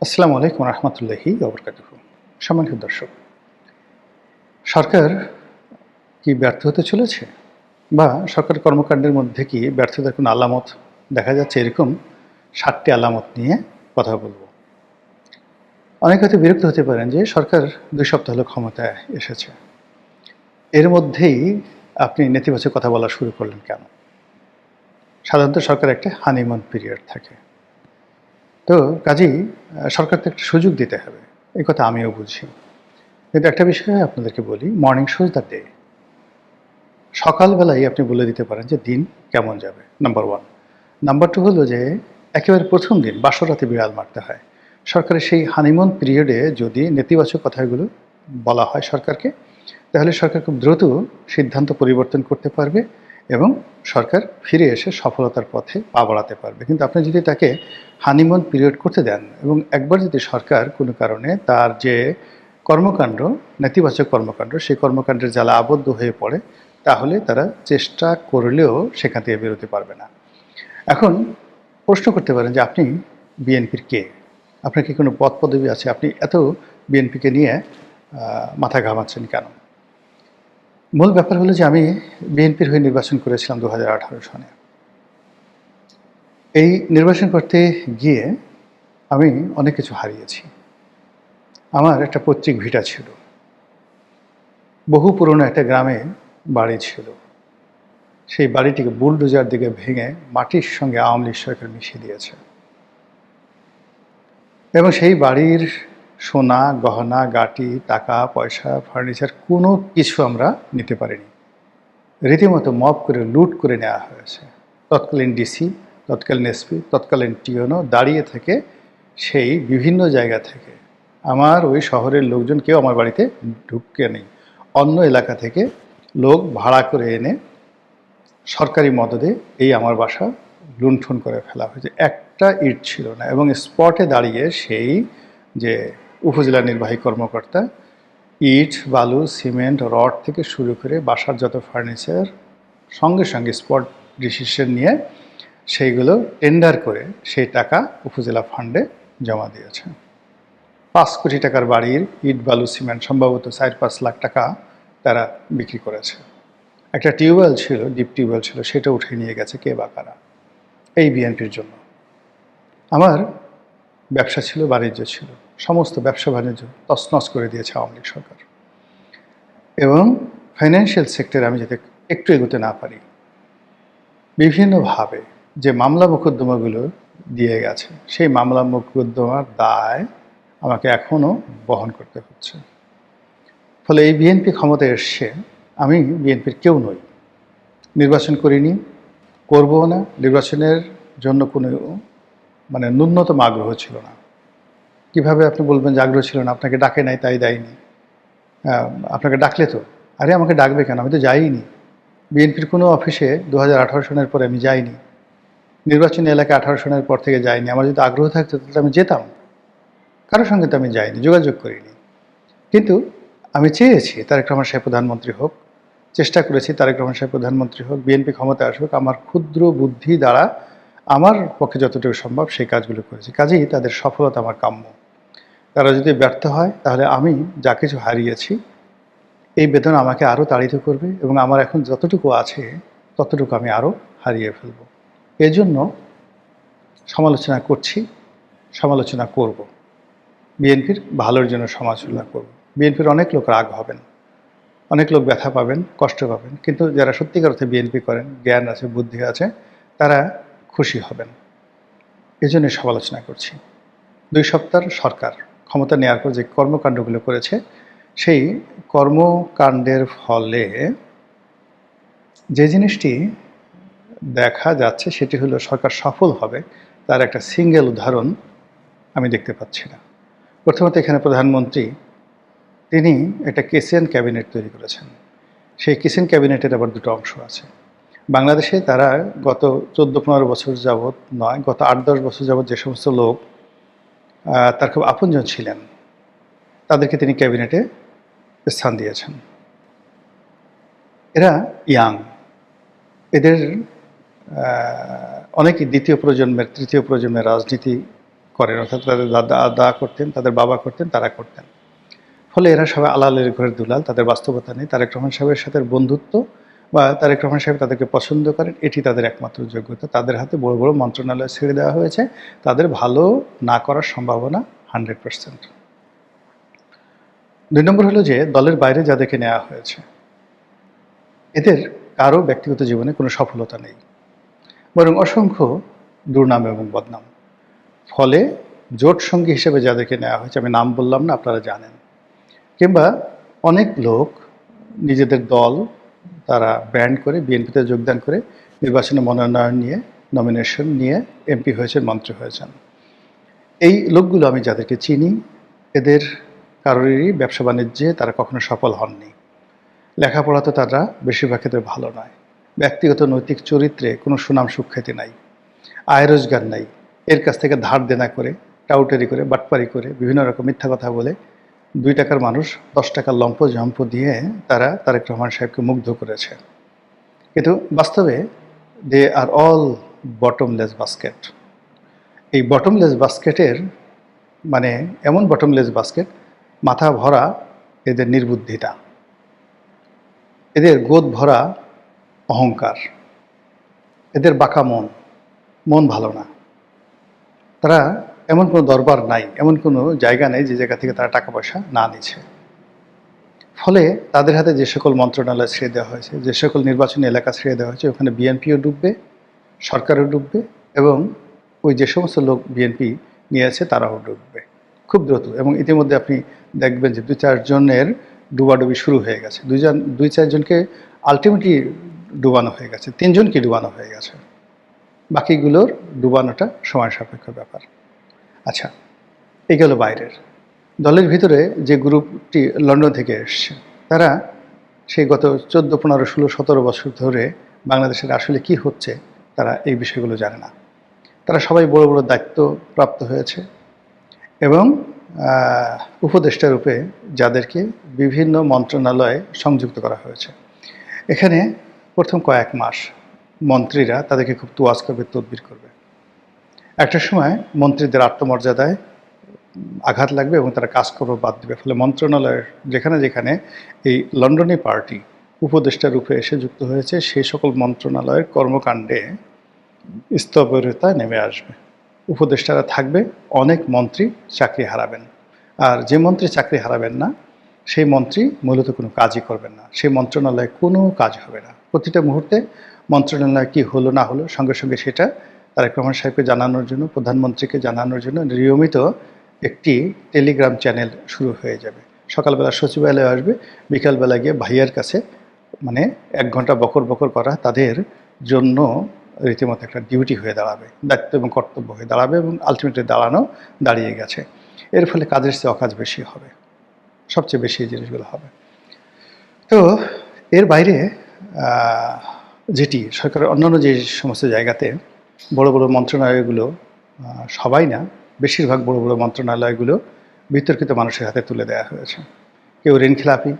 আসসালামু আলাইকুম রহমতুল্লাহি ওবরকাতুহ। সম্মানিত দর্শক, সরকার কি ব্যর্থ হতে চলেছে, বা সরকার কর্মকাণ্ডের মধ্যে কি ব্যর্থতার কোনো আলামত দেখা যাচ্ছে? এরকম 7টি আলামত নিয়ে কথা বলবো। অনেকে হয়তো বিরক্ত হতে পারেন যে সরকার 2 সপ্তাহ হলো ক্ষমতায় এসেছে, এর মধ্যেই আপনি নেতিবাচক কথা বলা শুরু করলেন কেন? সাধারণত সরকার একটা হানিমুন পিরিয়ড থাকে, তো কাজেই সরকারকে একটা সুযোগ দিতে হবে, এই কথা আমিও বুঝি। কিন্তু একটা বিষয় আপনাদেরকে বলি, মর্নিং শোজ দ্য ডে। সকালবেলায় আপনি বলে দিতে পারেন যে দিন কেমন যাবে, নাম্বার 1। নাম্বার 2 হলো যে একেবারে প্রথম দিন বাসরাতে বিড়াল মারতে হয়। সরকারের সেই হানিমুন পিরিয়ডে যদি নেতিবাচক কথাগুলো বলা হয় সরকারকে, তাহলে সরকার খুব দ্রুত সিদ্ধান্ত পরিবর্তন করতে পারবে এবং সরকার ফিরে এসে সফলতার পথে পা বাড়াতে পারবে। কিন্তু আপনি যদি তাকে হানিমুন পিরিয়ড করতে দেন এবং একবার যদি সরকার কোনো কারণে তার যে কর্মকাণ্ড, নেতিবাচক কর্মকাণ্ড, সেই কর্মকাণ্ডের জ্বালা আবদ্ধ হয়ে পড়ে, তাহলে তারা চেষ্টা করলেও সেখান থেকে বেরোতে পারবে না। এখন প্রশ্ন করতে পারেন যে আপনি বিএনপির কে? আপনার কি কোনো পদ পদবি আছে? আপনি এত বিএনপিকে নিয়ে মাথা ঘামাচ্ছেন কেন? মূল ব্যাপার হলো যে আমি বিএনপির হয়ে নির্বাচন করেছিলাম 2018 সনে। এই নির্বাচন করতে গিয়ে আমি অনেক কিছু হারিয়েছি। আমার একটা পৈতৃক ভিটা ছিল। বহু পুরনো একটা গ্রামে বাড়ি ছিল। সেই বাড়িটিকে বুলডোজার দিকে ভেঙে মাটির সঙ্গে আওয়ামী লীগ সরকার মিশিয়ে দিয়েছে। এবং সেই বাড়ির সোনা, গহনা, গাটি, টাকা, পয়সা, ফার্নিচার কোনো কিছু আমরা নিতে পারিনি। রীতিমতো মব করে লুট করে নেওয়া হয়েছে। তৎকালীন ডিসি, তৎকালীন এসপি, তৎকালীন টিওনো দাঁড়িয়ে থেকে সেই বিভিন্ন জায়গা থেকে আমার ওই শহরের লোকজন কেউ আমার বাড়িতে ঢুকে নেই। অন্য এলাকা থেকে লোক ভাড়া করে এনে সরকারি মদদে এই আমার বাসা লুণ্ঠন করে ফেলা হয়েছে। একটা ইট ছিল না, এবং স্পটে দাঁড়িয়ে সেই যে উপজেলা নির্বাহী কর্মকর্তা ইট, বালু, সিমেন্ট, রড থেকে শুরু করে বাসার যত ফার্নিচার সঙ্গে সঙ্গে স্পট ডিসিশন নিয়ে সেইগুলো টেন্ডার করে সেই টাকা উপজেলা ফান্ডে জমা দিয়েছে। 5 কোটি টাকার বাড়ির ইট, বালু, সিমেন্ট সম্ভবত 4-5 লাখ টাকা তারা বিক্রি করেছে। একটা টিউবওয়েল ছিল, ডিপ টিউবওয়েল ছিল, সেটা উঠে নিয়ে গেছে কে বা কারা, এই বিএনপির জন্য। আমার ব্যবসা ছিল, বাণিজ্য ছিল, সমস্ত ব্যবসা বাণিজ্য তছনছ করে দিয়েছে আওয়ামী লীগ সরকার। এবং ফাইন্যান্সিয়াল সেক্টরে আমি যাতে একটু এগোতে না পারি, বিভিন্নভাবে যে মামলা মোকদ্দমাগুলো দিয়ে গেছে, সেই মামলা মোকদ্দমার দায় আমাকে এখনও বহন করতে হচ্ছে। ফলে এই বিএনপি ক্ষমতায় এসছে, আমি বিএনপির কেউ নই, নির্বাচন করিনি, করবও না, নির্বাচনের জন্য কোনো ন্যূনতম আগ্রহ ছিল না। কিভাবে আপনি বলবেন যে আগ্রহ ছিল না? আপনাকে ডাকে নাই তাই দেয়নি। আপনাকে ডাকলে তো, আরে আমাকে ডাকবে কেন, আমি তো যাইনি। বিএনপির কোনো অফিসে 2018 সনের পরে আমি যাইনি, নির্বাচনী এলাকায় 18 সনের পর থেকে যাইনি। আমার যদি আগ্রহ থাকতো তাহলে আমি যেতাম, কারোর সঙ্গে তো আমি যাইনি, যোগাযোগ করিনি। কিন্তু আমি চেয়েছি তারেক রহমান সাহেব প্রধানমন্ত্রী হোক, চেষ্টা করেছি তারেক রহমান সাহেব প্রধানমন্ত্রী হোক, বিএনপি ক্ষমতায় আসুক। আমার ক্ষুদ্র বুদ্ধি দ্বারা আমার পক্ষে যতটুকু সম্ভব সেই কাজগুলো করেছি। কাজেই তাদের সফলতা আমার কাম্য। তারা যদি ব্যর্থ হয় তাহলে আমি যা কিছু হারিয়েছি, এই বেদনা আমাকে আরও তাড়িত করবে, এবং আমার এখন যতটুকু আছে ততটুকু আমি আরও হারিয়ে ফেলব। এজন্য সমালোচনা করছি, সমালোচনা করব, বিএনপির ভালোর জন্য সমালোচনা করব। বিএনপির অনেক লোক রাগ হবেন, অনেক লোক ব্যথা পাবেন, কষ্ট পাবেন, কিন্তু যারা সত্যিকার অর্থে বিএনপি করেন, জ্ঞান আছে, বুদ্ধি আছে, তারা খুশি হবেন। এজন্য সমালোচনা করছি। 2 সপ্তাহ সরকার ক্ষমতা নেওয়ার পর যে কর্মকাণ্ডগুলো করেছে, সেই কর্মকাণ্ডের ফলে যে জিনিসটি দেখা যাচ্ছে সেটি হলো সরকার সফল হবে, তার একটা সিঙ্গেল উদাহরণ আমি দেখতে পাচ্ছি না। প্রথমত, এখানে প্রধানমন্ত্রী তিনি একটা কিচেন ক্যাবিনেট তৈরি করেছেন। সেই কিচেন ক্যাবিনেটের আবার 2টো অংশ আছে। বাংলাদেশে তারা গত 14-15 বছর যাবৎ নয়, গত 8-10 বছর যাবৎ যে সমস্ত লোক তার খুব আপনজন ছিলেন, তাদেরকে তিনি ক্যাবিনেটে স্থান দিয়েছেন। এরা ইয়াং, এদের অনেকেই দ্বিতীয় প্রজন্মের, তৃতীয় প্রজন্মের রাজনীতি করেন, অর্থাৎ তাদের দাদা করতেন, তাদের বাবা করতেন, তারা করতেন। ফলে এরা সবাই আলালের ঘরের দুলাল, তাদের বাস্তবতা নেই। তারেক রহমান সাহেবের সাথে বন্ধুত্ব বা তারেক রহমান সাহেব তাদেরকে পছন্দ করেন, এটি তাদের একমাত্র যোগ্যতা। তাদের হাতে বড় বড় মন্ত্রণালয় ছেড়ে দেওয়া হয়েছে, তাদের ভালো না করার সম্ভাবনা 100%। 2 নম্বর হলো যে দলের বাইরে যাদেরকে নেওয়া হয়েছে এদের কারো ব্যক্তিগত জীবনে কোনো সফলতা নেই, বরং অসংখ্য দুর্নাম এবং বদনাম। ফলে জোট সঙ্গী হিসেবে যাদেরকে নেওয়া হয়েছে, আমি নাম বললাম না, আপনারা জানেন, কিংবা অনেক লোক নিজেদের দল তারা ব্র্যান্ড করে বিএনপিতে যোগদান করে নির্বাচনে মনোনয়ন নিয়ে, নমিনেশন নিয়ে এমপি হয়েছেন, মন্ত্রী হয়েছেন। এই লোকগুলো আমি যাদেরকে চিনি, এদের কারোরই ব্যবসা বাণিজ্যে তারা কখনো সফল হননি। লেখাপড়া তো তারা বেশিরভাগ ক্ষেত্রে ভালো নয়। ব্যক্তিগত নৈতিক চরিত্রে কোনো সুনাম সুখ্যাতি নাই, আয় রোজগার নাই। এর কাছ থেকে ধার দেনা করে, টাউটারি করে, বাটপারি করে, বিভিন্ন রকম মিথ্যা কথা বলে 2 টাকার মানুষ 10 টাকার লম্প জম্প দিয়ে তারা তারেক রহমান সাহেবকে মুগ্ধ করেছে। কিন্তু বাস্তবে দে আর অল বটমলেস বাস্কেট। এই বটমলেস বাস্কেটের মানে এমন বটমলেস বাস্কেট, মাথা ভরা এদের নির্বুদ্ধিতা, এদের গোদ ভরা অহংকার, এদের বাঁকা মন ভালো না। তারা এমন কোনো দরবার নাই, এমন কোনো জায়গা নেই যে জায়গা থেকে তারা টাকা পয়সা না নিচ্ছে। ফলে তাদের হাতে যে সকল মন্ত্রণালয় ছেড়ে দেওয়া হয়েছে, যে সকল নির্বাচনী এলাকা ছেড়ে দেওয়া হয়েছে, ওখানে বিএনপিও ডুববে, সরকারও ডুববে, এবং ওই যে সমস্ত লোক বিএনপি নিয়ে আছে তারাও ডুববে খুব দ্রুত। এবং ইতিমধ্যে আপনি দেখবেন যে 2-4 জনের ডুবাডুবি শুরু হয়ে গেছে। 2-4 জনকে আলটিমেটলি ডুবানো হয়ে গেছে, 3 জনকে ডুবানো হয়ে গেছে। বাকিগুলোর ডুবানোটা সময় সাপেক্ষ ব্যাপার। আচ্ছা, এই গেল বাইরের। দলের ভিতরে যে গ্রুপটি লন্ডন থেকে এসছে, তারা সেই গত 14, 15, 16, 17 বছর ধরে বাংলাদেশের আসলে কি হচ্ছে তারা এই বিষয়গুলো জানে না। তারা সবাই বড় বড় দায়িত্ব প্রাপ্ত হয়েছে এবং উপদেষ্টা রূপে যাদেরকে বিভিন্ন মন্ত্রণালয়ে সংযুক্ত করা হয়েছে, এখানে প্রথম কয়েক মাস মন্ত্রীরা তাদেরকে খুব তোয়াজ করবে, তদবির করবে। একটা সময় মন্ত্রীদের আত্মমর্যাদায় আঘাত লাগবে এবং তারা কাজকর্ম বাদ দেবে। ফলে মন্ত্রণালয়ের যেখানে যেখানে এই লন্ডনী পার্টি উপদেষ্টা রূপে এসে যুক্ত হয়েছে, সেই সকল মন্ত্রণালয়ের কর্মকাণ্ডে স্থবিরতা নেমে আসবে। উপদেষ্টারা থাকবে, অনেক মন্ত্রী চাকরি হারাবেন। আর যে মন্ত্রী চাকরি হারাবেন না, সেই মন্ত্রী মূলত কোনো কাজই করবেন না, সেই মন্ত্রণালয়ে কোনো কাজ হবে না। প্রতিটা মুহূর্তে মন্ত্রণালয় কি হলো না হলো সঙ্গে সঙ্গে সেটা তারেক রহমান সাহেবকে জানানোর জন্য, প্রধানমন্ত্রীকে জানানোর জন্য নিয়মিত একটি টেলিগ্রাম চ্যানেল শুরু হয়ে যাবে। সকালবেলা সচিবালয়ে আসবে, বিকালবেলা গিয়ে ভাইয়ার কাছে 1 ঘন্টা বকর বকর করা তাদের জন্য রীতিমতো একটা ডিউটি হয়ে দাঁড়াবে, দায়িত্ব এবং কর্তব্য হয়ে দাঁড়াবে, এবং আলটিমেটলি দাঁড়িয়ে গেছে। এর ফলে কাজের চেয়ে অকাজ বেশি হবে, সবচেয়ে বেশি এই জিনিসগুলো হবে। তো এর বাইরে যেটি সরকারের অন্যান্য যে সমস্ত জায়গাতে বড় বড় মন্ত্রণালয়গুলো, সবাই না, বেশিরভাগ বড় বড় মন্ত্রণালয়গুলো বিতর্কিত মানুষের হাতে তুলে দেওয়া হয়েছে। কেউ ঋণ খেলাপি,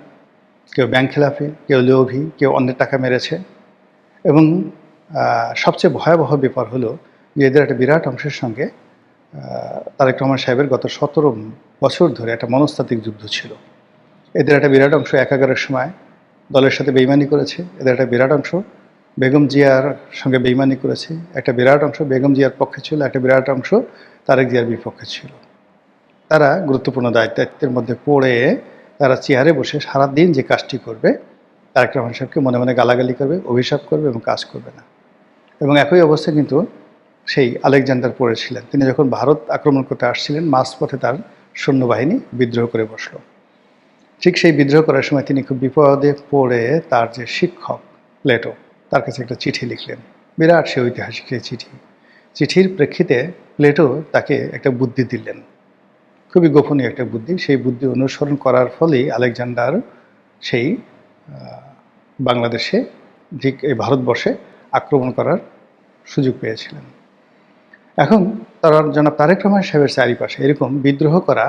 কেউ ব্যাংক খেলাপি, কেউ লোভী, কেউ অন্যের টাকা মেরেছে। এবং সবচেয়ে ভয়াবহ ব্যাপার হলো যে এদের একটা বিরাট অংশের সঙ্গে তারেক রহমান সাহেবের গত 17 বছর ধরে একটা মনস্তাত্ত্বিক যুদ্ধ ছিল। এদের একটা বিরাট অংশ একাগারের সময় দলের সাথে বেইমানি করেছে, এদের একটা বিরাট অংশ বেগম জিয়ার সঙ্গে বেইমানি করেছে, একটা বিরাট অংশ বেগম জিয়ার পক্ষে ছিল, একটা বিরাট অংশ তারেক জিয়ার বিপক্ষে ছিল। তারা গুরুত্বপূর্ণ দায়িত্বের মধ্যে পড়ে তারা চেয়ারে বসে সারাদিন যে কাজটি করবে, তারেক রহমান সাহেবকে মনে মনে গালাগালি করবে, অভিশাপ করবে এবং কাজ করবে না। এবং একই অবস্থা কিন্তু সেই আলেকজান্ডার পড়েছিলেন। তিনি যখন ভারত আক্রমণ করতে আসছিলেন, মাঝপথে তার সৈন্যবাহিনী বিদ্রোহ করে বসলো। ঠিক সেই বিদ্রোহ করার সময় তিনি খুব বিপদে পড়ে তার যে শিক্ষক প্লেটো, তার কাছে একটা চিঠি লিখলেন, বিরাট সে ঐতিহাসিক সেই চিঠির প্রেক্ষিতে প্লেটো তাকে একটা বুদ্ধি দিলেন, খুবই গোপনীয় একটা বুদ্ধি। সেই বুদ্ধি অনুসরণ করার ফলেই আলেকজান্ডার সেই বাংলাদেশে, ঠিক এই ভারতবর্ষে আক্রমণ করার সুযোগ পেয়েছিলেন। এখন তারা জনাব তারেক রহমান সাহেবের চারিপাশে এরকম বিদ্রোহ করা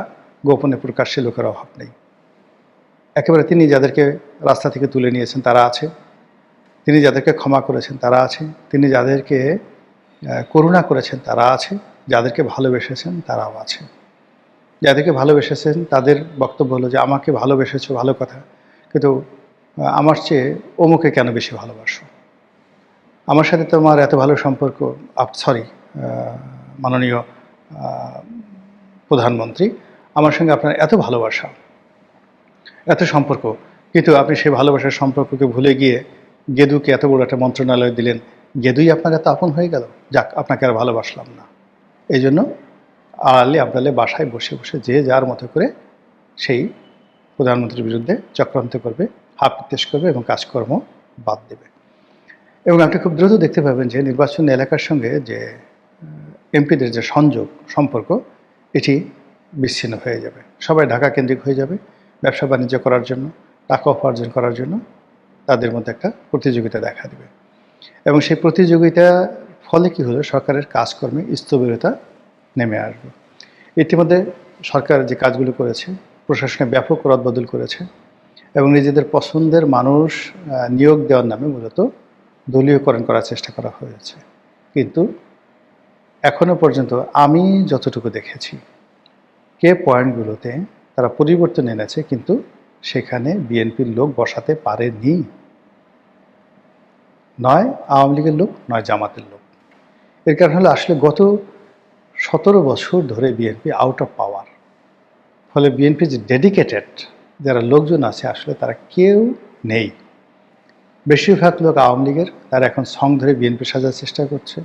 গোপনে প্রকাশ্যে লোকের অভাব নেই। একেবারে তিনি যাদেরকে রাস্তা থেকে তুলে নিয়েছেন তারা আছে, তিনি যাদেরকে ক্ষমা করেছেন তারা আছে, তিনি যাদেরকে করুণা করেছেন তারা আছে, যাদেরকে ভালোবেসেছেন তারাও আছে। যাদেরকে ভালোবেসেছেন তাদের বক্তব্য হলো যে আমাকে ভালোবেসেছো ভালো কথা, কিন্তু আমার চেয়ে অমুকে কেন বেশি ভালোবাসো? আমার সাথে তো আমার এত ভালো সম্পর্ক, সরি মাননীয় প্রধানমন্ত্রী, আমার সঙ্গে আপনার এত ভালোবাসা, এত সম্পর্ক, কিন্তু আপনি সেই ভালোবাসার সম্পর্ককে ভুলে গিয়ে গেদুকে এত বড় একটা মন্ত্রণালয় দিলেন, গেদুই আপনার এত আপন হয়ে গেল, যাক আপনাকে আর ভালোবাসলাম না। এই জন্য আড়ালে আবডালে বাসায় বসে বসে যে যার মতো করে সেই প্রধানমন্ত্রীর বিরুদ্ধে চক্রান্ত করবে, হাপিত্তেশ করবে এবং কাজকর্ম বাদ দেবে। এবং আপনি খুব দ্রুত দেখতে পাবেন যে নির্বাচনী এলাকার সঙ্গে যে এমপিদের যে সম্পর্ক, এটি বিচ্ছিন্ন হয়ে যাবে। সবাই ঢাকা কেন্দ্রিক হয়ে যাবে ব্যবসা বাণিজ্য করার জন্য, টাকা উপার্জন করার জন্য। তাদের মধ্যে একটা প্রতিযোগিতা দেখা দেবে এবং সেই প্রতিযোগিতার ফলে কী হলো, সরকারের কাজকর্মে স্থবিরতা নেমে আসবে। ইতিমধ্যে সরকার যে কাজগুলো করেছে, প্রশাসনে ব্যাপক রদবদল করেছে এবং নিজেদের পছন্দের মানুষ নিয়োগ দেওয়ার নামে মূলত দলীয়করণ করার চেষ্টা করা হয়েছে। কিন্তু এখনও পর্যন্ত আমি যতটুকু দেখেছি, পয়েন্টগুলোতে তারা পরিবর্তন এনেছে, কিন্তু সেখানে বিএনপির লোক বসাতে পারেনি। নয় আওয়ামী লীগের লোক, নয় জামাতের লোক। এর কারণ হলো আসলে গত 17 বছর ধরে বিএনপি আউট অফ পাওয়ার। ফলে বিএনপি যে ডেডিকেটেড যারা লোকজন আছে, আসলে তারা কেউ নেই। বেশিরভাগ লোক আওয়ামী লীগের, তারা এখন সং ধরে বিএনপি সাজার চেষ্টা করছে।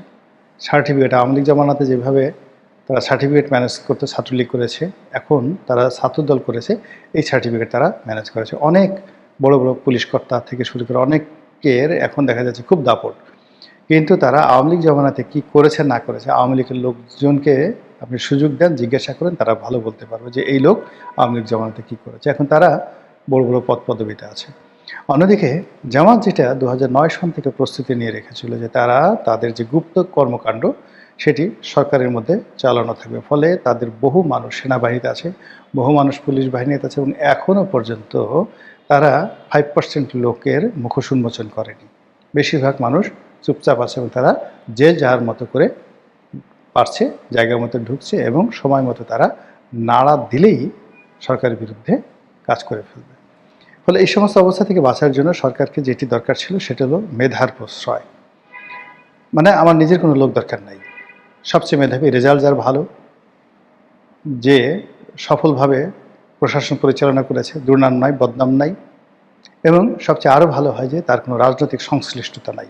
সার্টিফিকেট আওয়ামী লীগ জামানাতে যেভাবে তারা সার্টিফিকেট ম্যানেজ করতে ছাত্রলীগ করেছে, এখন তারা ছাত্রদল করেছে, এই সার্টিফিকেট তারা ম্যানেজ করেছে। অনেক বড় বড় পুলিশ কর্তা থেকে শুরু করে অনেকের এখন দেখা যাচ্ছে খুব দাপট। কিন্তু তারা আওয়ামী লীগ জামানাতে কী করেছে না করেছে, আওয়ামী লীগের লোকজনকে আপনি সুযোগ দেন, জিজ্ঞাসা করেন, তারা ভালো বলতে পারবে যে এই লোক আওয়ামী লীগ জামানাতে কী করেছে। এখন তারা বড় বড় পদ পদবিতে আছে। অন্যদিকে জামাত যেটা 2009 সন থেকে প্রস্তুতি নিয়ে রেখেছিল যে তারা তাদের যে গুপ্ত কর্মকাণ্ড সেটি সরকারের মধ্যে চালানো থাকবে। ফলে তাদের বহু মানুষ সেনাবাহিনীতে আছে, বহু মানুষ পুলিশ বাহিনীতে আছে এবং এখনও পর্যন্ত তারা 5% লোকের মুখোশ উন্মোচন করেনি। বেশিরভাগ মানুষ চুপচাপ আছে এবং তারা যে যার মতো করে পারছে জায়গার মতো ঢুকছে এবং সময় মতো তারা নাড়া দিলেই সরকারের বিরুদ্ধে কাজ করে ফেলবে। ফলে এই সমস্ত অবস্থা থেকে বাঁচার জন্য সরকারকে যেটি দরকার ছিল সেটা হলো মেধার প্রশ্রয়। মানে আমার নিজের কোনো লোক দরকার নাই, সবচেয়ে মেধাবী, রেজাল্ট যার ভালো, যে সফলভাবে প্রশাসন পরিচালনা করেছে, দুর্নাম নাই, বদনাম নাই, এবং সবচেয়ে আরও ভালো হয় যে তার কোনো রাজনৈতিক সংশ্লিষ্টতা নাই।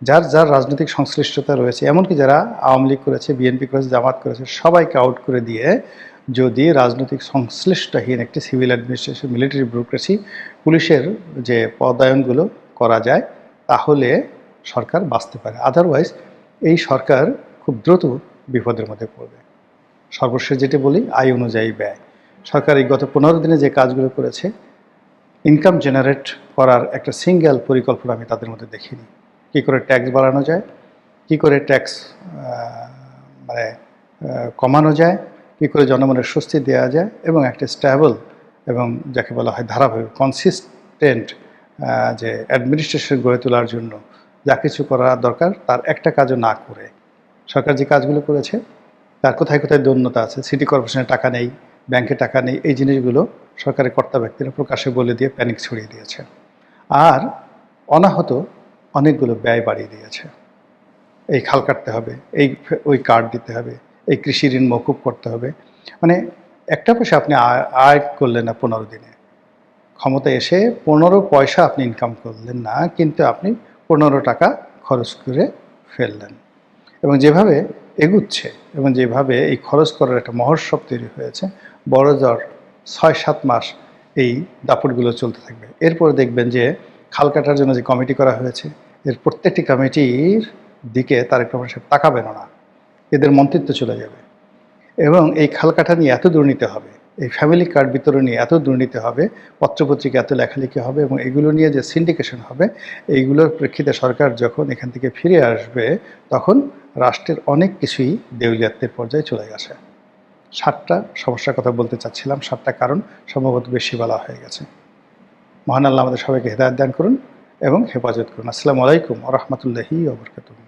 যার যার রাজনৈতিক সংশ্লিষ্টতা রয়েছে, এমনকি যারা আওয়ামী লীগ করেছে, বিএনপি করেছে, জামাত করেছে, সবাইকে আউট করে দিয়ে যদি রাজনৈতিক সংশ্লিষ্টহীন একটি সিভিল অ্যাডমিনিস্ট্রেশন, মিলিটারি ব্যুরোক্রেসি, পুলিশের যে পদায়নগুলো করা যায়, তাহলে সরকার বাঁচতে পারে। আদারওয়াইজ এই সরকার খুব দ্রুত বিপদের মধ্যে পড়বে। সর্বশেষ যেটি বলি, আয় অনুযায়ী ব্যয়। সরকার এই গত 15 দিনে যে কাজগুলো করেছে, ইনকাম জেনারেট করার একটা সিঙ্গেল পরিকল্পনা আমি তাদের মধ্যে দেখিনি। কী করে ট্যাক্স বাড়ানো যায়, কী করে ট্যাক্স কমানো যায়, কী করে জনগণের স্বস্তি দেওয়া যায় এবং একটা স্ট্যাবল এবং যাকে বলা হয় ধারাবাহিক কনসিস্টেন্ট যে অ্যাডমিনিস্ট্রেশন গড়ে তোলার জন্য যা কিছু করা দরকার, তার একটা কাজও না করে সরকার যে কাজগুলো করেছে তার কোথায় কোথায় দৈন্যতা আছে, সিটি কর্পোরেশনের টাকা নেই, ব্যাংকে টাকা নেই, এই জিনিসগুলো সরকারের কর্তা ব্যক্তিরা প্রকাশ্যে বলে দিয়ে প্যানিক ছড়িয়ে দিয়েছে। আর অনাহত অনেকগুলো ব্যয় বাড়িয়ে দিয়েছে। এই খাল কাটতে হবে, ওই কার্ড দিতে হবে, এই কৃষি ঋণ মকুব করতে হবে। মানে একটা পয়সা আপনি আয় করলেন না 15 দিনে, ক্ষমতায় এসে 15 পয়সা আপনি ইনকাম করলেন না, কিন্তু আপনি 15 টাকা খরচ করে ফেললেন। এবং যেভাবে এগুচ্ছে এবং যেভাবে এই খরচ করার একটা মহোৎসব তৈরি হয়েছে, বড় জোর 6-7 মাস এই দাপটগুলো চলতে থাকবে। এরপর দেখবেন যে খাল কাটার জন্য যে কমিটি করা হয়েছে, এর প্রত্যেকটি কমিটির দিকে তারেক রহমান সাহেব তাকাবেন না, এদের মন্ত্রিত্ব চলে যাবে। এবং এই খাল কাটা নিয়ে এত দুর্নীতি হবে, এই ফ্যামিলি কার্ড বিতরণ নিয়ে এত দুর্নীতি হবে, পত্রপত্রিকা এত লেখালেখি হবে এবং এগুলো নিয়ে যে সিন্ডিকেশন হবে, এইগুলোর প্রেক্ষিতে সরকার যখন এখান থেকে ফিরে আসবে, তখন রাষ্ট্রের অনেক কিছুই দেউলিয়াত্বের পর্যায়ে চলে গেছে। 7টা সমস্যার কথা বলতে চাচ্ছিলাম, 7টা কারণ, সম্ভবত বেশি বলা হয়ে গেছে। মহান আল্লাহ আমাদের সবাইকে হেদায়েত দান করুন এবং হেফাজত করুন। আসসালামু আলাইকুম ওয়া রাহমাতুল্লাহি ওয়া বারাকাতুহু।